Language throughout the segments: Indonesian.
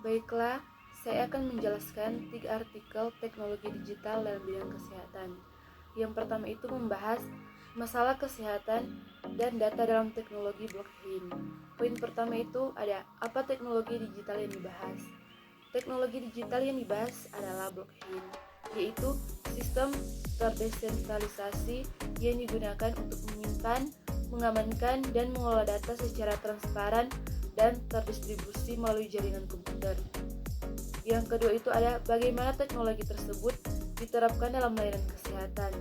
Baiklah, saya akan menjelaskan 3 artikel teknologi digital dalam bidang kesehatan. Yang pertama itu membahas masalah kesehatan dan data dalam teknologi blockchain. Poin pertama itu ada apa teknologi digital yang dibahas. Teknologi digital yang dibahas adalah blockchain, yaitu sistem terdesentralisasi yang digunakan untuk menyimpan, mengamankan, dan mengelola data secara transparan dan terdistribusi melalui jaringan komputer. Yang kedua itu ada bagaimana teknologi tersebut diterapkan dalam layanan kesehatan.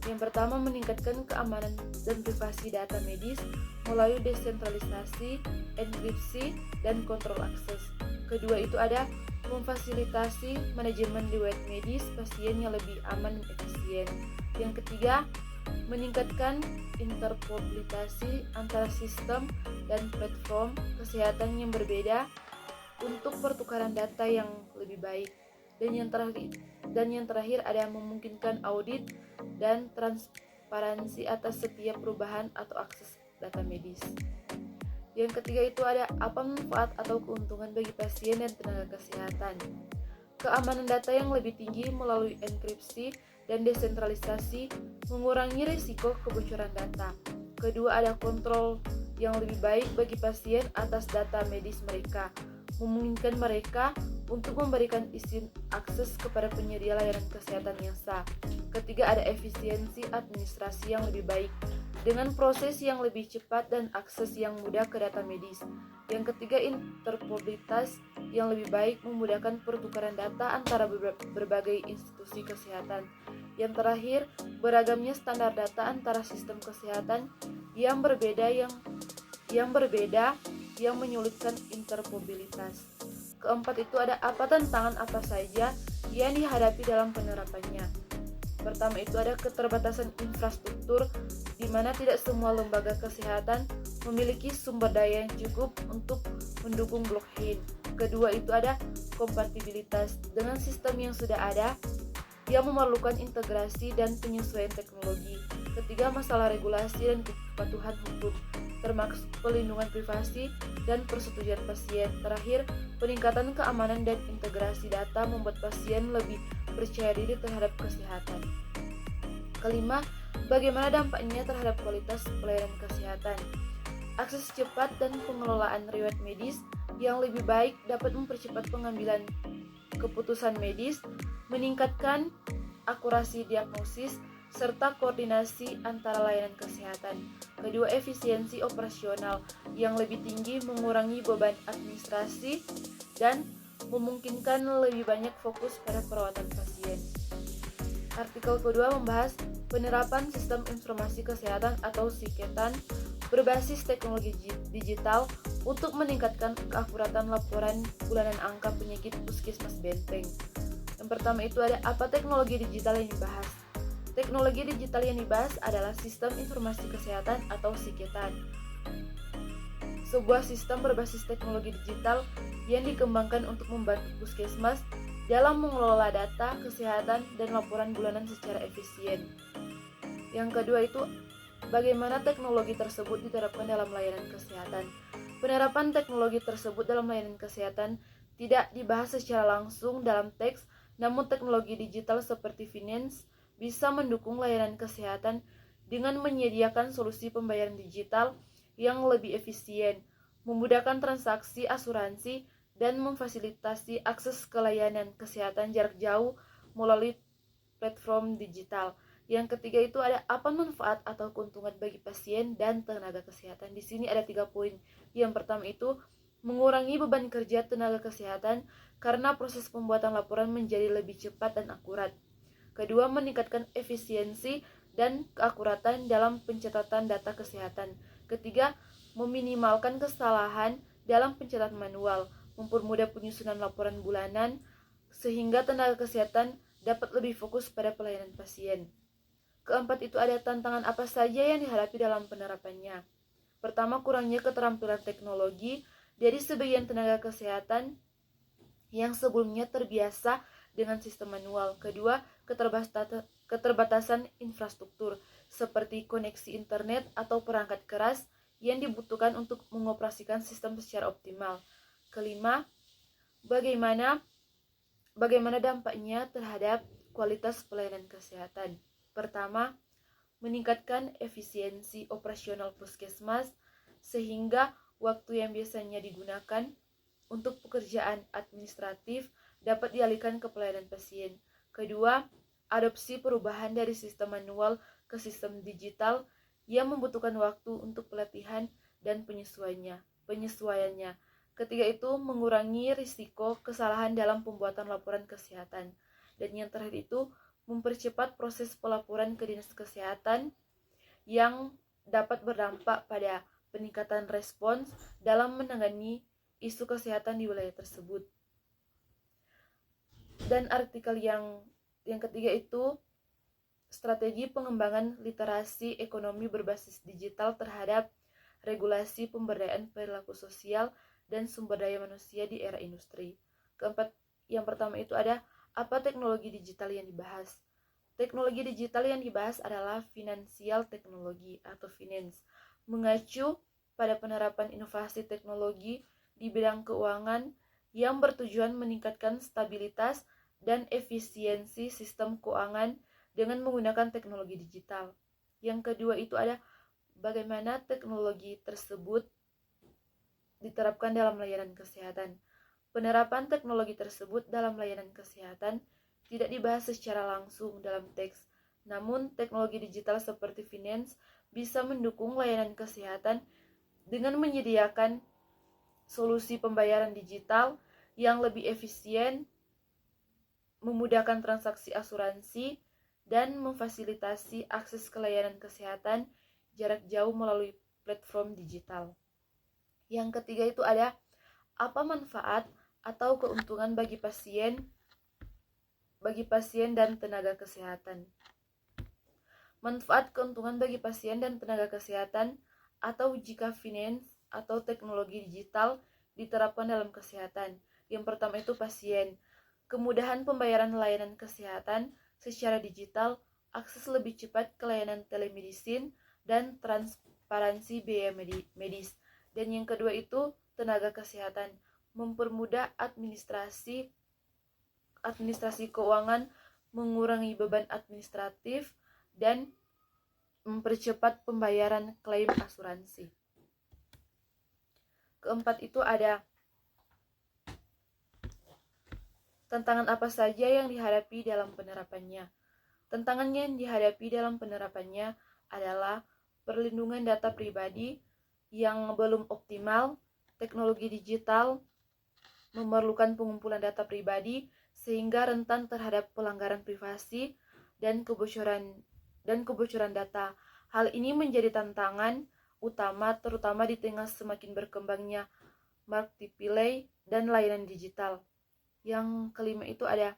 Yang pertama, meningkatkan keamanan dan privasi data medis melalui desentralisasi, enkripsi, dan kontrol akses. Kedua itu ada memfasilitasi manajemen riwayat medis pasien yang lebih aman dan efisien. Yang ketiga, meningkatkan interoperabilitas antara sistem dan platform kesehatan yang berbeda untuk pertukaran data yang lebih baik. Dan yang terakhir ada memungkinkan audit dan transparansi atas setiap perubahan atau akses data medis. Yang ketiga itu ada apa manfaat atau keuntungan bagi pasien dan tenaga kesehatan. Keamanan data yang lebih tinggi melalui enkripsi dan desentralisasi mengurangi risiko kebocoran data. Kedua, ada kontrol yang lebih baik bagi pasien atas data medis mereka, memungkinkan mereka untuk memberikan izin akses kepada penyedia layanan kesehatan yang sah. Ketiga, ada efisiensi administrasi yang lebih baik dengan proses yang lebih cepat dan akses yang mudah ke data medis. Yang ketiga, interoperabilitas yang lebih baik memudahkan pertukaran data antara berbagai institusi kesehatan. Yang terakhir, beragamnya standar data antara sistem kesehatan yang berbeda yang menyulitkan interoperabilitas. Keempat itu ada apa tantangan apa saja yang dihadapi dalam penerapannya. Pertama itu ada keterbatasan infrastruktur di mana tidak semua lembaga kesehatan memiliki sumber daya yang cukup untuk mendukung blockchain. Kedua itu ada kompatibilitas dengan sistem yang sudah ada yang memerlukan integrasi dan penyesuaian teknologi. Ketiga, masalah regulasi dan kepatuhan hukum, termasuk pelindungan privasi dan persetujuan pasien. Terakhir, peningkatan keamanan dan integrasi data membuat pasien lebih percaya diri terhadap kesehatan. Kelima, bagaimana dampaknya terhadap kualitas pelayanan kesehatan. Akses cepat dan pengelolaan riwayat medis yang lebih baik dapat mempercepat pengambilan keputusan medis, meningkatkan akurasi diagnosis, serta koordinasi antara layanan kesehatan. Kedua, efisiensi operasional yang lebih tinggi mengurangi beban administrasi dan memungkinkan lebih banyak fokus pada perawatan pasien. Artikel kedua membahas penerapan sistem informasi kesehatan atau SIKETAN berbasis teknologi digital untuk meningkatkan keakuratan laporan bulanan angka penyakit puskesmas benteng. Yang pertama itu ada apa teknologi digital yang dibahas. Teknologi digital yang dibahas adalah sistem informasi kesehatan atau SIKETAN. Sebuah sistem berbasis teknologi digital yang dikembangkan untuk membantu puskesmas dalam mengelola data kesehatan dan laporan bulanan secara efisien. Yang kedua itu bagaimana teknologi tersebut diterapkan dalam layanan kesehatan. Penerapan teknologi tersebut dalam layanan kesehatan tidak dibahas secara langsung dalam teks, namun teknologi digital seperti finance bisa mendukung layanan kesehatan dengan menyediakan solusi pembayaran digital yang lebih efisien, memudahkan transaksi asuransi, dan memfasilitasi akses ke layanan kesehatan jarak jauh melalui platform digital. Yang ketiga itu ada apa manfaat atau keuntungan bagi pasien dan tenaga kesehatan. Di sini ada 3 poin. Yang pertama itu mengurangi beban kerja tenaga kesehatan karena proses pembuatan laporan menjadi lebih cepat dan akurat. Kedua, meningkatkan efisiensi dan keakuratan dalam pencatatan data kesehatan. Ketiga, meminimalkan kesalahan dalam pencatatan manual, mempermudah penyusunan laporan bulanan sehingga tenaga kesehatan dapat lebih fokus pada pelayanan pasien. Keempat itu ada tantangan apa saja yang dihadapi dalam penerapannya. Pertama, kurangnya keterampilan teknologi dari sebagian tenaga kesehatan yang sebelumnya terbiasa dengan sistem manual. Kedua, keterbatasan infrastruktur seperti koneksi internet atau perangkat keras yang dibutuhkan untuk mengoperasikan sistem secara optimal. Kelima, Bagaimana dampaknya terhadap kualitas pelayanan kesehatan? Pertama, meningkatkan efisiensi operasional puskesmas sehingga waktu yang biasanya digunakan untuk pekerjaan administratif dapat dialihkan ke pelayanan pasien. Kedua, adopsi perubahan dari sistem manual ke sistem digital yang membutuhkan waktu untuk pelatihan dan penyesuaiannya. Ketiga itu mengurangi risiko kesalahan dalam pembuatan laporan kesehatan. Dan yang terakhir itu mempercepat proses pelaporan ke dinas kesehatan yang dapat berdampak pada peningkatan respons dalam menangani isu kesehatan di wilayah tersebut. Dan artikel yang ketiga itu strategi pengembangan literasi ekonomi berbasis digital terhadap regulasi pemberdayaan perilaku sosial dan sumber daya manusia di era industri. Keempat, yang pertama itu ada apa teknologi digital yang dibahas. Teknologi digital yang dibahas adalah financial technology atau finance, mengacu pada penerapan inovasi teknologi di bidang keuangan yang bertujuan meningkatkan stabilitas dan efisiensi sistem keuangan dengan menggunakan teknologi digital. Yang kedua itu ada bagaimana teknologi tersebut diterapkan dalam layanan kesehatan. Penerapan teknologi tersebut dalam layanan kesehatan tidak dibahas secara langsung dalam teks, namun teknologi digital seperti finance bisa mendukung layanan kesehatan dengan menyediakan solusi pembayaran digital yang lebih efisien, memudahkan transaksi asuransi, dan memfasilitasi akses ke layanan kesehatan jarak jauh melalui platform digital. Yang ketiga itu ada apa manfaat atau keuntungan bagi pasien dan tenaga kesehatan. Manfaat keuntungan bagi pasien dan tenaga kesehatan atau jika finance atau teknologi digital diterapkan dalam kesehatan. Yang pertama itu pasien. Kemudahan pembayaran layanan kesehatan secara digital, akses lebih cepat ke layanan telemedicine, dan transparansi biaya medis. Dan yang kedua itu tenaga kesehatan, mempermudah administrasi keuangan, mengurangi beban administratif, dan mempercepat pembayaran klaim asuransi. Keempat itu ada tantangan apa saja yang dihadapi dalam penerapannya. Tantangan yang dihadapi dalam penerapannya adalah perlindungan data pribadi yang belum optimal, teknologi digital memerlukan pengumpulan data pribadi sehingga rentan terhadap pelanggaran privasi dan kebocoran data. Hal ini menjadi tantangan utama terutama di tengah semakin berkembangnya marketplace dan layanan digital. Yang kelima itu ada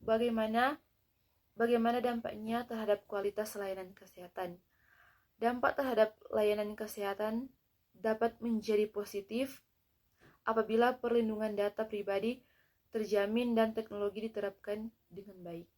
bagaimana dampaknya terhadap kualitas layanan kesehatan. Dampak terhadap layanan kesehatan dapat menjadi positif apabila perlindungan data pribadi terjamin dan teknologi diterapkan dengan baik.